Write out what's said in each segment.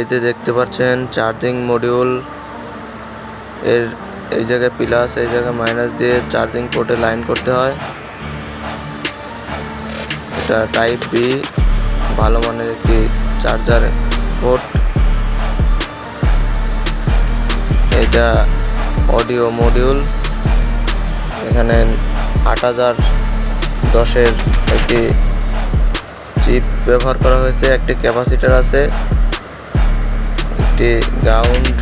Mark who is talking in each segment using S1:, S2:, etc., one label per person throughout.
S1: এতে দেখতে পাচ্ছেন চার্জিং মডিউল এর এই জায়গায় প্লাস এই জায়গায় মাইনাস দিয়ে চার্জিং পোর্টে লাইন করতে হয়। এটা টাইপ বি ভালো মানের একটি চার্জার পোর্ট। এটা অডিও মডিউল, এখানে 8010-এর একটি চিপ ব্যবহার করা হয়েছে। একটি ক্যাপাসিটর আছে, একটি গ্রাউন্ড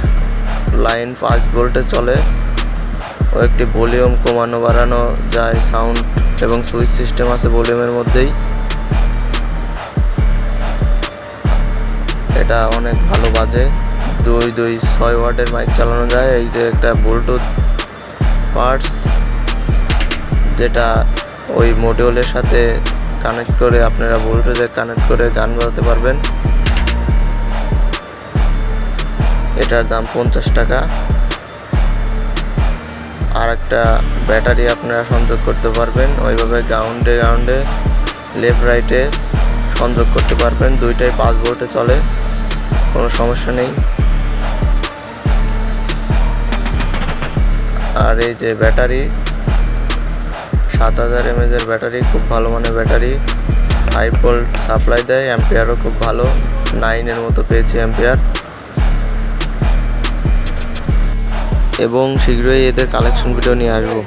S1: লাইন 5 ভোল্টে চলে ও একটি ভলিউম কমানো বাড়ানো যায় সাউন্ড এবং সুইচ সিস্টেম আছে ভলিউমের মধ্যেই। এটা অনেক ভালো বাজে, 226 ওয়াটের মাইক চালানো যায়। এই যে একটা ব্লুটুথ পার্টস যেটা ওই মডিউলের সাথে কানেক্ট করে আপনারা ব্লুটুথে কানেক্ট করে গান বাজাতে পারবেন। এটার দাম 50 টাকা। আর একটা ব্যাটারি আপনারা সংযোগ করতে পারবেন, ওইভাবে গ্রাউন্ডে লেফট রাইটে সংযোগ করতে পারবেন। দুইটাই 5 ভোল্টে চলে, কোনো সমস্যা নেই। আর এই যে ব্যাটারি 7000 mAh ব্যাটারি, খুব ভালো মানের ব্যাটারি, 5 ভোল্ট সাপ্লাই দেয়, অ্যাম্পিয়ারও খুব ভালো, 9-এর মতো পেয়েছি অ্যাম্পিয়ার। এবং শীঘ্রই এদের কালেকশন ভিডিও নিয়ে আসবো।